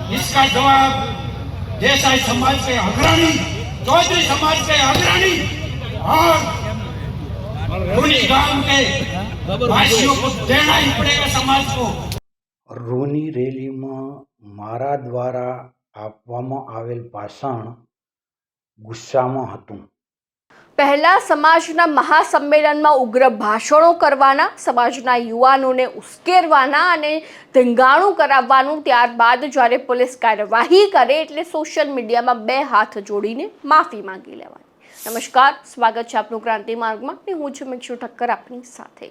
इसका जवाब देसाई समाज के अग्रणी, चौधरी समाज के अग्रणी और रूनी गांव के वासियों को देना ही पड़ेगा समाज को। रूनी રેલીમાં મારા દ્વારા આપવામાં આવેલ ભાષણ ગુસ્સામાં હતું। પહેલા સમાજના મહાસંમેલનમાં ઉગ્ર ભાષણો કરવાના, સમાજના યુવાનોને ઉશ્કેરવાના અને ધીંગાણું કરાવવાનું, ત્યારબાદ જ્યારે પોલીસ કાર્યવાહી કરે એટલે સોશિયલ મીડિયામાં બે હાથ જોડીને માફી માંગી લેવાની। નમસ્કાર, સ્વાગત છે આપનું ક્રાંતિ માર્ગમાં। હું છું મિક્ષુ ઠક્કર આપની સાથે।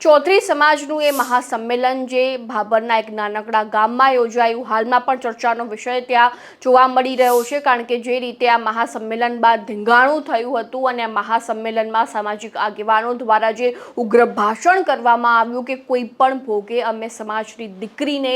ચૌધરી સમાજનું એ મહાસંમેલન જે ભાભરના એક નાનકડા ગામમાં યોજાયું, હાલમાં પણ ચર્ચાનો વિષય ત્યાં જોવા મળી રહ્યો છે, કારણ કે જે રીતે આ મહાસંમેલન બાદ ધીંગાણું થયું હતું અને આ મહાસંમેલનમાં સામાજિક આગેવાનો દ્વારા જે ઉગ્ર ભાષણ કરવામાં આવ્યું કે કોઈ પણ ભોગે અમે સમાજની દીકરીને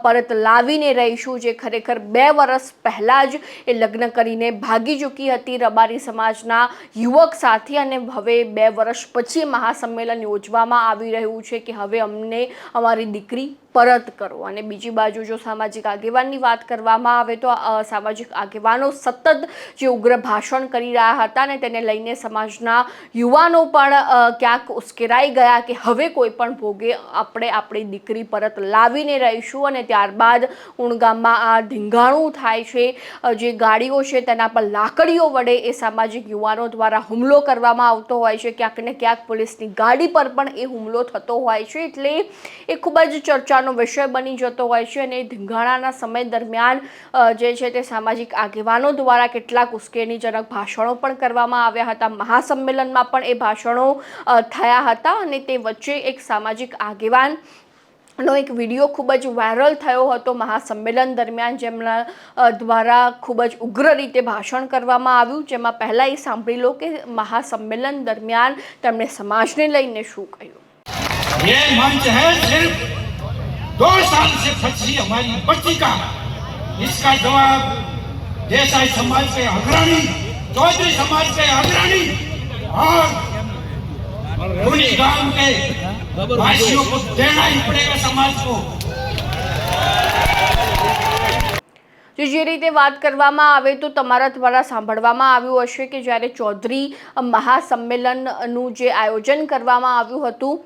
પરત લાવીને રહીશું, જે ખરેખર 2 વર્ષ પહેલાં જ એ લગ્ન કરીને ભાગી ચૂકી હતી રબારી સમાજ યુવક સાથે, અને હવે 2 વર્ષ પછી મહાસંમેલન યોજવામાં આવી રહ્યું છે કે હવે અમને અમારી દીકરી પરત કરો। અને બીજી બાજુ જો સામાજિક આગેવાનની વાત કરવામાં આવે તો સામાજિક આગેવાનો સતત જે ઉગ્ર ભાષણ કરી રહ્યા હતા ને તેને લઈને સમાજના યુવાનો પણ ક્યાંક ઉશ્કેરાઈ ગયા કે હવે કોઈ પણ ભોગે આપણે આપણી દીકરી પરત લાવીને રહીશું। અને ત્યારબાદ ઉણગામમાં આ ધીંગાણું થાય છે, જે ગાડીઓ છે તેના પર લાકડીઓ વડે એ સામાજિક યુવાનો દ્વારા હુમલો કરવામાં આવતો હોય છે, ક્યાંક ને ક્યાંક પોલીસની ગાડી પર પણ એ હુમલો થતો હોય છે, એટલે એ ખૂબ જ ચર્ચાનો વિષય બની જતો હોય છે। અને ધીંગાણાના સમય દરમિયાન જે છે તે સામાજિક આગેવાનો દ્વારા કેટલાક ઉશ્કેરણીજનક ભાષણો પણ કરવામાં આવ્યા હતા, મહાસંમેલનમાં પણ એ ભાષણો થયા હતા। અને તે વચ્ચે એક સામાજિક આગેવાન નો એક વિડીયો ખૂબ જ વાયરલ થયો હતો મહાસંમેલન દરમિયાન, જેમના દ્વારા ખૂબ જ ઉગ્ર રીતે ભાષણ કરવામાં આવ્યું, જેમાં પહેલાં એ સાંભળી લો કે મહાસંમેલન દરમિયાન તેમણે સમાજને લઈને શું કહ્યું। ये मंच है सिर्फ 2 साल से फंसी हमारी बच्ची का, इसका जवाब देसाई समाज के अग्रणी, चौधरी समाज के अग्रणी और रूनी गांव के वासियों को देना ही पड़ेगा समाज को। જે રીતે વાત કરવામાં આવે તો તમારા દ્વારા સાંભળવામાં આવ્યું હશે કે જ્યારે ચૌધરી મહાસંમેલનનું જે આયોજન કરવામાં આવ્યું હતું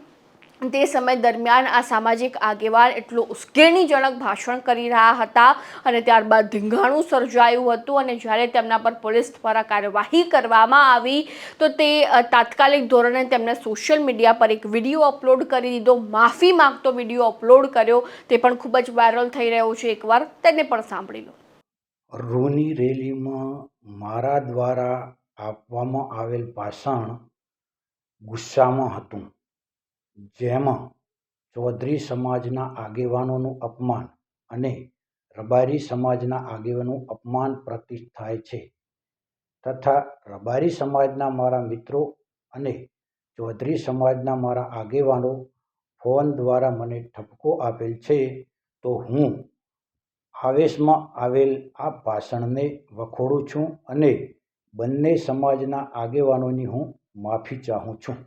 તે સમય દરમિયાન આ સામાજિક આગેવાન એટલું ઉશ્કેરણીજનક ભાષણ કરી રહ્યા હતા અને ત્યારબાદ ધીંગાણું સર્જાયું હતું, અને જ્યારે તેમના પર પોલીસ દ્વારા કાર્યવાહી કરવામાં આવી તો તે તાત્કાલિક ધોરણે તેમણે સોશિયલ મીડિયા પર એક વિડીયો અપલોડ કરી દીધો, માફી માંગતો વિડીયો અપલોડ કર્યો, તે પણ ખૂબ જ વાયરલ થઈ રહ્યો છે। એકવાર તેને પણ સાંભળી લો। રૂની રેલીમાં મારા દ્વારા આપવામાં આવેલ ભાષણ ગુસ્સામાં હતું, જેમાં ચૌધરી સમાજના આગેવાનોનું અપમાન અને રબારી સમાજના આગેવાનોનું અપમાન પ્રતીત થાય છે, તથા રબારી સમાજના મારા મિત્રો અને ચૌધરી સમાજના મારા આગેવાનો ફોન દ્વારા મને ઠપકો આપેલ છે, તો હું આવેશમાં આવેલ આ ભાષણને વખોડું છું અને બંને સમાજના આગેવાનોની હું માફી ચાહું છું।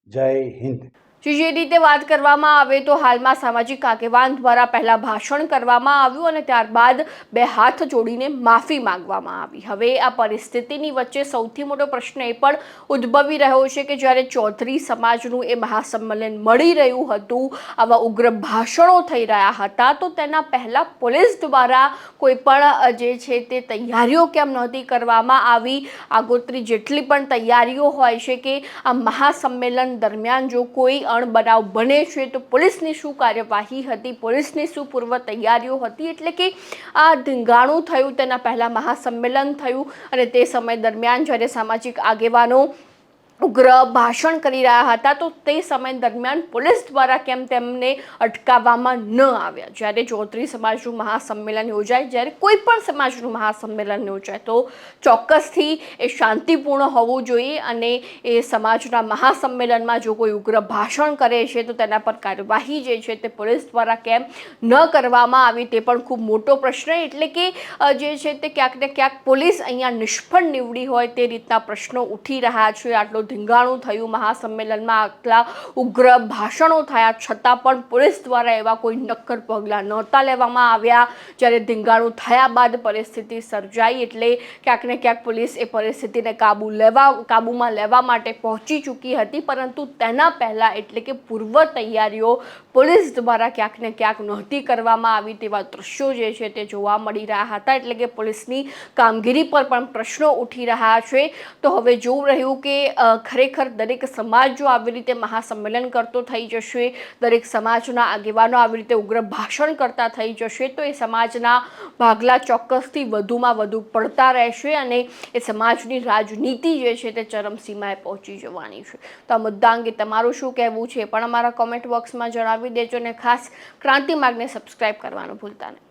જય હિન્દ। જે રીતે વાત કરવામાં આવે તો હાલમાં સામાજિક આગેવાન દ્વારા પહેલા ભાષણ કરવામાં આવ્યું અને ત્યારબાદ 2 હાથ જોડીને માફી માંગવામાં આવી। હવે આ પરિસ્થિતિની વચ્ચે સૌથી મોટો પ્રશ્ન એ પણ ઉદ્ભવી રહ્યો છે કે જ્યારે ચૌધરી સમાજનું એ મહાસંમેલન મળી રહ્યું હતું, આવા ઉગ્ર ભાષણો થઈ રહ્યા હતા, તો તેના પહેલાં પોલીસ દ્વારા કોઈ પણ જે છે તે તૈયારીઓ કેમ નહોતી કરવામાં આવી। આગોતરી જેટલી પણ તૈયારીઓ હોય છે કે આ મહાસંમેલન દરમિયાન જો કોઈ અણબનાવ બને છે તો પોલીસની શું કાર્યવાહી હતી, પોલીસની શું પૂર્વ તૈયારીઓ હતી, એટલે કે આ ધીંગાણું થયું તેના પહેલાં મહાસંમેલન થયું અને તે સમય દરમિયાન જ્યારે સામાજિક આગેવાનો ઉગ્ર ભાષણ કરી રહ્યા હતા તો તે સમય દરમિયાન પોલીસ દ્વારા કેમ તેમને અટકાવવામાં ન આવ્યા। જ્યારે ચૌધરી સમાજનું મહાસંમેલન યોજાય, જ્યારે કોઈ પણ સમાજનું મહાસંમેલન યોજાય તો ચોક્કસથી એ શાંતિપૂર્ણ હોવું જોઈએ, અને એ સમાજના મહાસંમેલનમાં જો કોઈ ઉગ્ર ભાષણ કરે છે તો તેના પર કાર્યવાહી જે છે તે પોલીસ દ્વારા કેમ ન કરવામાં આવી તે પણ ખૂબ મોટો પ્રશ્ન। એટલે કે જે છે તે ક્યાંક ને ક્યાંક પોલીસ અહીંયા નિષ્ફળ નીવડી હોય તે રીતના પ્રશ્નો ઉઠી રહ્યા છે। આટલો ધીંગાણું થયું, મહાસંમેલનમાં આટલા ઉગ્ર ભાષણો થયા છતાં પણ પોલીસ દ્વારા એવા કોઈ નક્કર પગલાં નહોતા લેવામાં આવ્યા. જ્યારે ધીંગાણું થયા બાદ પરિસ્થિતિ સર્જાઈ એટલે ક્યાંક ને ક્યાંક પોલીસ એ પરિસ્થિતિને કાબૂમાં લેવા માટે પહોંચી ચૂકી હતી, પરંતુ તેના પહેલાં એટલે કે પૂર્વ તૈયારીઓ પોલીસ દ્વારા ક્યાંક ને ક્યાંક નહોતી કરવામાં આવી તેવા દ્રશ્યો જે છે તે જોવા મળી રહ્યા હતા. એટલે કે પોલીસની કામગીરી પર પણ પ્રશ્નો ઉઠી રહ્યા છે. તો હવે જોવું રહ્યું કે ખરેખર દરેક સમાજ જો આવી રીતે મહાસંમેલન કરતો થઈ જશે, દરેક સમાજના આગેવાનો આવી રીતે ઉગ્ર ભાષણ કરતા થઈ જશે તો એ સમાજના ભાગલા ચોક્કસથી વધુમાં વધુ પડતા રહેશે અને એ સમાજની રાજનીતિ જે છે તે ચરમસીમાએ પહોંચી જવાની છે. તો આ મુદ્દા અંગે તમારું શું કહેવું છે પણ અમારા કોમેન્ટ બોક્સમાં જણાવી દેજો અને ખાસ ક્રાંતિ માર્ગને સબસ્ક્રાઇબ કરવાનું ભૂલતા નહીં.